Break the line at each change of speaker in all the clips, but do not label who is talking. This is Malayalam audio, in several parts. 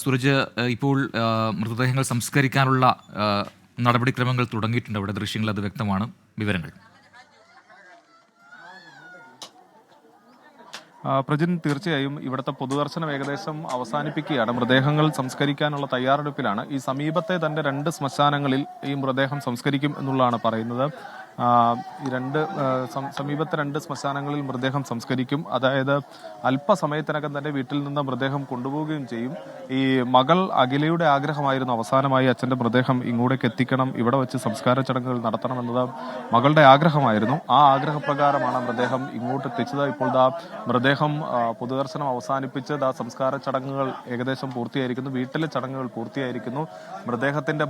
സൂരജ്, ഇപ്പോൾ മൃതദേഹങ്ങൾ സംസ്കരിക്കാനുള്ള നടപടിക്രമങ്ങൾ തുടങ്ങിയിട്ടുണ്ട്. അവിടെ ദൃശ്യങ്ങൾ അത് വ്യക്തമാണ്. വിവരങ്ങൾ
പ്രജിൻ, തീർച്ചയായും ഇവിടുത്തെ പൊതുദർശനം ഏകദേശം അവസാനിപ്പിക്കുകയാണ്. മൃതദേഹങ്ങൾ സംസ്കരിക്കാനുള്ള തയ്യാറെടുപ്പിലാണ്. ഈ സമീപത്തെ തന്നെ 2 ശ്മശാനങ്ങളിൽ ഈ മൃതദേഹം സംസ്കരിക്കും എന്നുള്ളതാണ് പറയുന്നത്. ഈ സമീപത്തെ 2 ശ്മശാനങ്ങളിൽ മൃതദേഹം സംസ്കരിക്കും. അതായത് അല്പസമയത്തിനകം തന്നെ വീട്ടിൽ നിന്ന് മൃതദേഹം കൊണ്ടുപോവുകയും ചെയ്യും. ഈ മകൾ അഖിലയുടെ ആഗ്രഹമായിരുന്നു അവസാനമായി അച്ഛന്റെ മൃതദേഹം ഇങ്ങോട്ടേക്ക് എത്തിക്കണം, ഇവിടെ വെച്ച് സംസ്കാര ചടങ്ങുകൾ നടത്തണമെന്നത് മകളുടെ ആഗ്രഹമായിരുന്നു. ആ ആഗ്രഹപ്രകാരമാണ് മൃതദേഹം ഇങ്ങോട്ട് എത്തിച്ചത്. ഇപ്പോൾ മൃതദേഹം പൊതുദർശനം അവസാനിപ്പിച്ച് സംസ്കാര ചടങ്ങുകൾ ഏകദേശം പൂർത്തിയായിരിക്കുന്നു. വീട്ടിലെ ചടങ്ങുകൾ പൂർത്തിയായിരിക്കുന്നു. മൃതദേഹത്തിന്റെ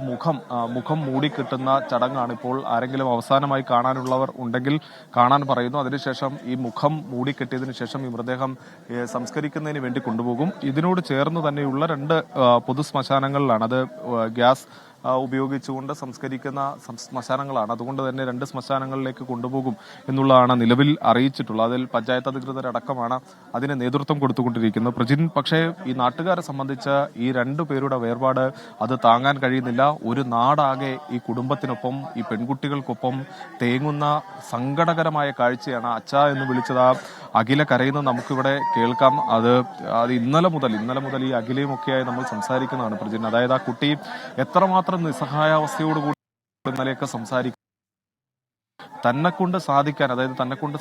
മുഖം മൂടിക്കിട്ടുന്ന ചടങ്ങാണ് ഇപ്പോൾ. ആരെങ്കിലും അവസാനമായി കാണാനുള്ളവർ ഉണ്ടെങ്കിൽ കാണാൻ പറയുന്നു. അതിനുശേഷം ഈ മുഖം മൂടിക്കെട്ടിയതിനു ശേഷം ഈ മൃതദേഹം സംസ്കരിക്കുന്നതിന് വേണ്ടി കൊണ്ടുപോകും. ഇതിനോട് ചേർന്ന് തന്നെയുള്ള 2 പൊതു ശ്മശാനങ്ങളിലാണ്. അത് ഗ്യാസ് ഉപയോഗിച്ചുകൊണ്ട് സംസ്കരിക്കുന്ന ശ്മശാനങ്ങളാണ്. അതുകൊണ്ട് തന്നെ 2 ശ്മശാനങ്ങളിലേക്ക് കൊണ്ടുപോകും എന്നുള്ളതാണ് നിലവിൽ അറിയിച്ചിട്ടുള്ളത്. അതിൽ പഞ്ചായത്ത് അധികൃതരടക്കമാണ് അതിന് നേതൃത്വം കൊടുത്തുകൊണ്ടിരിക്കുന്നത്. പ്രജിൻ, പക്ഷേ ഈ നാട്ടുകാരെ സംബന്ധിച്ച് ഈ 2 പേരുടെ വേർപാട് അത് താങ്ങാൻ കഴിയുന്നില്ല. ഒരു നാടാകെ ഈ കുടുംബത്തിനൊപ്പം, ഈ പെൺകുട്ടികൾക്കൊപ്പം തേങ്ങുന്ന സങ്കടകരമായ കാഴ്ചയാണ്. അച്ഛ എന്ന് വിളിച്ചത് അഖില കരയുന്നത് നമുക്കിവിടെ കേൾക്കാം. അത് ഇന്നലെ മുതൽ ഈ അഖിലയും ഒക്കെയായി നമ്മൾ സംസാരിക്കുന്നതാണ് പ്രജിൻ. അതായത് ആ കുട്ടി എത്രമാത്രം നിസ്സഹായാവസ്ഥയോടുകൂടി ഇന്നലെയൊക്കെ സംസാരിക്കും. തന്നെ കൊണ്ട്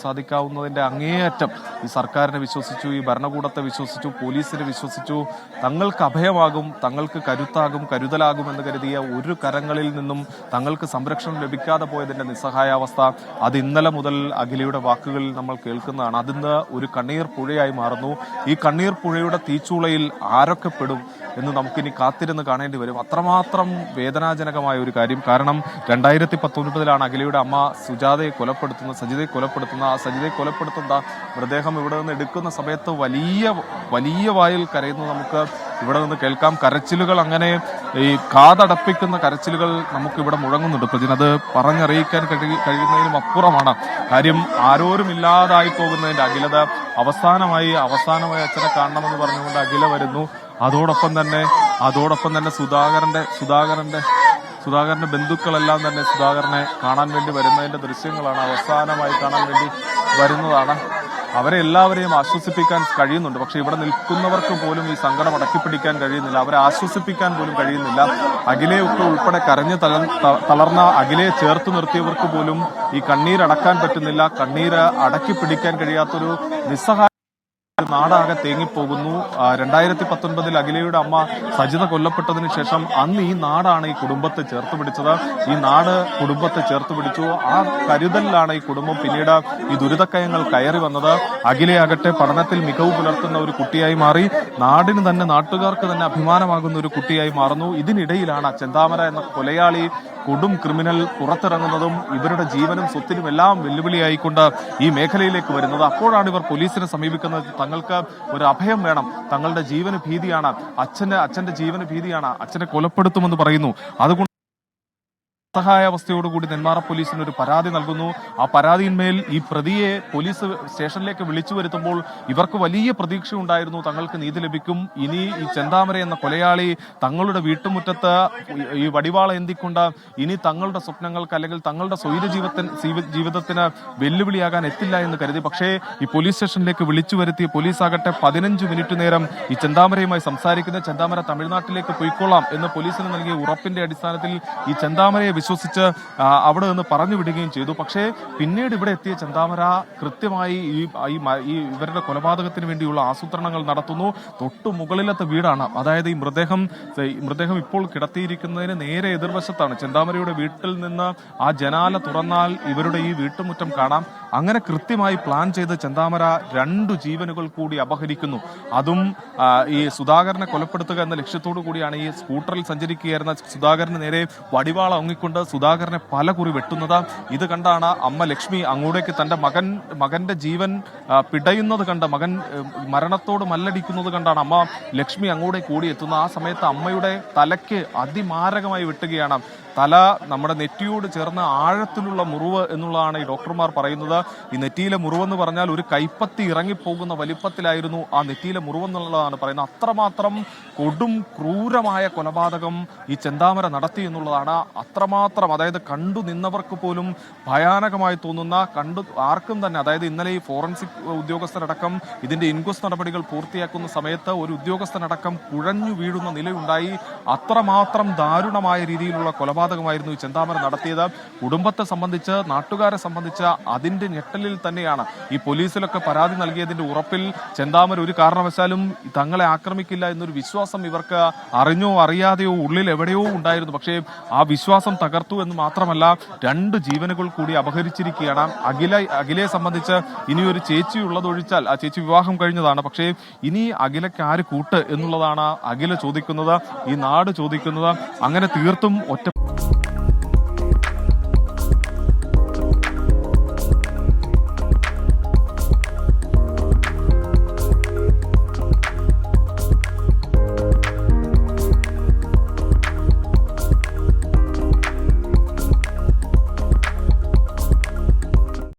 സാധിക്കാവുന്നതിന്റെ അങ്ങേയറ്റം ഈ സർക്കാരിനെ വിശ്വസിച്ചു, ഈ ഭരണകൂടത്തെ വിശ്വസിച്ചു, പോലീസിനെ വിശ്വസിച്ചു. തങ്ങൾക്ക് അഭയമാകും, തങ്ങൾക്ക് കരുതലാകും എന്ന് കരുതിയ ഒരു കരങ്ങളിൽ നിന്നും തങ്ങൾക്ക് സംരക്ഷണം ലഭിക്കാതെ പോയതിന്റെ നിസ്സഹായാവസ്ഥ അത് ഇന്നലെ മുതൽ അഖിലയുടെ വാക്കുകളിൽ നമ്മൾ കേൾക്കുന്നതാണ്. അതിന്ന് ഒരു കണ്ണീർ പുഴയായി മാറുന്നു. ഈ കണ്ണീർ പുഴയുടെ തീച്ചൂളയിൽ ആരൊക്കെ പെടും എന്ന് നമുക്കിനി കാത്തിരുന്ന് കാണേണ്ടി വരും. അത്രമാത്രം വേദനാജനകമായ ഒരു കാര്യം. കാരണം 2019 അഖിലയുടെ അമ്മ സജിതയെ കൊലപ്പെടുത്തുന്ന മൃതദേഹം ഇവിടെ നിന്ന് എടുക്കുന്ന സമയത്ത് വലിയ വായിൽ കരയുന്നത് നമുക്ക് ഇവിടെ നിന്ന് കേൾക്കാം. കരച്ചിലുകൾ, അങ്ങനെ ഈ കാതടപ്പിക്കുന്ന കരച്ചിലുകൾ നമുക്ക് ഇവിടെ മുഴങ്ങുന്നുണ്ട് പ്രജിൻ. അത് പറഞ്ഞറിയിക്കാൻ കഴിയുന്നതിനും അപ്പുറമാണ്. കാര്യം ആരോരും ഇല്ലാതായി പോകുന്നതിന്റെ അഖിലത അവസാനമായി അച്ഛനെ കാണണമെന്ന് പറഞ്ഞുകൊണ്ട് അഖില വരുന്നു. അതോടൊപ്പം തന്നെ സുധാകരന്റെ ബന്ധുക്കളെല്ലാം തന്നെ സുധാകരനെ കാണാൻ വേണ്ടി വരുന്നതിന്റെ ദൃശ്യങ്ങളാണ്. അവസാനമായി കാണാൻ വേണ്ടി വരുന്നതാണ്. അവരെ എല്ലാവരെയും ആശ്വസിപ്പിക്കാൻ കഴിയുന്നുണ്ട്. പക്ഷെ ഇവിടെ നിൽക്കുന്നവർക്ക് പോലും ഈ സങ്കടം അടക്കിപ്പിടിക്കാൻ കഴിയുന്നില്ല. അവരെ ആശ്വസിപ്പിക്കാൻ പോലും കഴിയുന്നില്ല. അഖിലയൊക്കെ ഉൾപ്പെടെ കരഞ്ഞ് തളർന്ന അഖിലയെ ചേർത്ത് നിർത്തിയവർക്ക് പോലും ഈ കണ്ണീരടക്കാൻ പറ്റുന്നില്ല. കണ്ണീര് അടക്കിപ്പിടിക്കാൻ കഴിയാത്തൊരു നിസ്സഹായ നാടാകെ തേങ്ങിപ്പോകുന്നു. 2019 അഖിലയുടെ അമ്മ സജിത കൊല്ലപ്പെട്ടതിന് ശേഷം അന്ന് ഈ നാടാണ് ഈ കുടുംബത്തെ ചേർത്ത് പിടിച്ചത്. ഈ നാട് കുടുംബത്തെ ചേർത്ത് പിടിച്ചു. ആ കരുതലിലാണ് ഈ കുടുംബം പിന്നീട് ഈ ദുരിതക്കയങ്ങൾ കയറി വന്നത്. അഖിലയാകട്ടെ പഠനത്തിൽ മികവ് പുലർത്തുന്ന ഒരു കുട്ടിയായി മാറി. നാട്ടുകാർക്ക് തന്നെ അഭിമാനമാകുന്ന ഒരു കുട്ടിയായി മാറുന്നു. ഇതിനിടയിലാണ് ചെന്താമര എന്ന കൊലയാളി കൊടും ക്രിമിനൽ പുറത്തിറങ്ങുന്നതും ഇവരുടെ ജീവനും സ്വത്തിനും എല്ലാം വെല്ലുവിളിയായിക്കൊണ്ട് ഈ മേഖലയിലേക്ക് വരുന്നത്. അപ്പോഴാണ് ഇവർ പോലീസിനെ സമീപിക്കുന്നത്. തങ്ങൾക്ക് ഒരു അഭയം വേണം, തങ്ങളുടെ ജീവന് ഭീതിയാണ്, അച്ഛന്റെ ജീവന് ഭീതിയാണ്, അച്ഛനെ കൊലപ്പെടുത്തുമെന്ന് പറയുന്നു. അതുകൊണ്ട് സഹായാവസ്ഥയോടുകൂടി നെന്മാറ പോലീസിന് ഒരു പരാതി നൽകുന്നു. ആ പരാതിയിന്മേൽ ഈ പ്രതിയെ പോലീസ് സ്റ്റേഷനിലേക്ക് വിളിച്ചു വരുത്തുമ്പോൾ ഇവർക്ക് വലിയ പ്രതീക്ഷ ഉണ്ടായിരുന്നു, തങ്ങൾക്ക് നീതി ലഭിക്കും. ഇനി ഈ ചെന്താമര എന്ന കൊലയാളി തങ്ങളുടെ വീട്ടുമുറ്റത്ത് ഈ വടിവാള എന്തിക്കൊണ്ട് ഇനി തങ്ങളുടെ സ്വപ്നങ്ങൾക്ക് അല്ലെങ്കിൽ തങ്ങളുടെ ജീവിതത്തിന് വെല്ലുവിളിയാകാൻ എത്തില്ല എന്ന് കരുതി. പക്ഷേ ഈ പോലീസ് സ്റ്റേഷനിലേക്ക് വിളിച്ചു വരുത്തിയ പോലീസ് ആകട്ടെ 15 മിനിറ്റ് നേരം ഈ ചെന്താമരയുമായി സംസാരിക്കുന്ന ചെന്താമര തമിഴ്നാട്ടിലേക്ക് പൊയ്ക്കൊള്ളാം എന്ന് പോലീസിന് നൽകിയ ഉറപ്പിന്റെ അടിസ്ഥാനത്തിൽ ഈ ചെന്താമരയെ വിശ്വസിച്ച് അവിടെ നിന്ന് പറഞ്ഞു വിടുകയും ചെയ്തു. പക്ഷേ പിന്നീട് ഇവിടെ എത്തിയ ചെന്താമര കൃത്യമായി ഈ ഇവരുടെ കൊലപാതകത്തിന് വേണ്ടിയുള്ള ആസൂത്രണങ്ങൾ നടത്തുന്നു. തൊട്ടു മുകളിലത്തെ വീടാണ്. അതായത് ഈ മൃതദേഹം ഇപ്പോൾ കിടത്തിയിരിക്കുന്നതിന് നേരെ എതിർവശത്താണ്. ചെന്താമരയുടെ വീട്ടിൽ നിന്ന് ആ ജനാല തുറന്നാൽ ഇവരുടെ ഈ വീട്ടുമുറ്റം കാണാം. അങ്ങനെ കൃത്യമായി പ്ലാൻ ചെയ്ത് ചെന്താമര 2 ജീവനുകൾ കൂടി അപഹരിക്കുന്നു. അതും ഈ സുധാകരനെ കൊലപ്പെടുത്തുക എന്ന ലക്ഷ്യത്തോടു കൂടിയാണ് ഈ സ്കൂട്ടറിൽ സഞ്ചരിക്കുകയായിരുന്ന സുധാകരന് നേരെ വടിവാള ഒങ്ങിക്കൊണ്ട് സുധാകരനെ പലകുറി വെട്ടുന്നത്. ഇത് കണ്ടാണ് അമ്മ ലക്ഷ്മി അങ്ങോട്ടേക്ക് തന്റെ മകന്റെ ജീവൻ പിടയുന്നത് കണ്ട്, മകൻ മരണത്തോട് മല്ലടിക്കുന്നത് കണ്ടാണ് അമ്മ ലക്ഷ്മി അങ്ങോട്ടേക്ക് ഓടിയെത്തുന്നത്. ആ സമയത്ത് അമ്മയുടെ തലയ്ക്ക് അതിമാരകമായി വെട്ടുകയാണ് തല നമ്മുടെ നെറ്റിയോട് ചേർന്ന് ആഴത്തിലുള്ള മുറിവ് എന്നുള്ളതാണ് ഈ ഡോക്ടർമാർ പറയുന്നത്. ഈ നെറ്റിയിലെ മുറിവെന്ന് പറഞ്ഞാൽ ഒരു കൈപ്പത്തി ഇറങ്ങിപ്പോകുന്ന വലിപ്പത്തിലായിരുന്നു ആ നെറ്റിയിലെ മുറിവെന്നുള്ളതാണ് പറയുന്നത്. അത്രമാത്രം കൊടും ക്രൂരമായ കൊലപാതകം ഈ ചെന്താമര നടത്തി എന്നുള്ളതാണ്. അത്രമാത്രം, അതായത് കണ്ടു നിന്നവർക്ക് പോലും ഭയാനകമായി തോന്നുന്ന, ആർക്കും തന്നെ, അതായത് ഇന്നലെ ഈ ഫോറൻസിക് ഉദ്യോഗസ്ഥരടക്കം ഇതിന്റെ ഇൻക്വസ്റ്റ് നടപടികൾ പൂർത്തിയാക്കുന്ന സമയത്ത് ഒരു ഉദ്യോഗസ്ഥനടക്കം കുഴഞ്ഞു വീഴുന്ന നിലയുണ്ടായി. അത്രമാത്രം ദാരുണമായ രീതിയിലുള്ള കൊലപാതകമായിരുന്നു ഈ ചെന്താമര നടത്തിയത്. കുടുംബത്തെ സംബന്ധിച്ച്, നാട്ടുകാരെ സംബന്ധിച്ച് അതിന്റെ ഞെട്ടലിൽ തന്നെയാണ്. ഈ പോലീസിലൊക്കെ പരാതി നൽകിയതിന്റെ ഉറപ്പിൽ ചെന്താമര ഒരു കാരണവശാലും തങ്ങളെ ആക്രമിക്കില്ല എന്നൊരു വിശ്വാസം ഇവർക്ക് അറിഞ്ഞോ അറിയാതെയോ ഉള്ളിൽ എവിടെയോ ഉണ്ടായിരുന്നു. പക്ഷേ ആ വിശ്വാസം തകർത്തു എന്ന് മാത്രമല്ല, 2 ജീവനുകൾ കൂടി അപഹരിച്ചിരിക്കുകയാണ്. അഖിലയെ സംബന്ധിച്ച് ഇനിയൊരു ചേച്ചി ഉള്ളതൊഴിച്ചാൽ, ആ ചേച്ചി വിവാഹം കഴിഞ്ഞതാണ്, പക്ഷേ ഇനി അഖിലയ്ക്ക് ആര് കൂട്ട് എന്നുള്ളതാണ് അഖില ചോദിക്കുന്നത്, ഈ നാട് ചോദിക്കുന്നത്. അങ്ങനെ തീർത്തും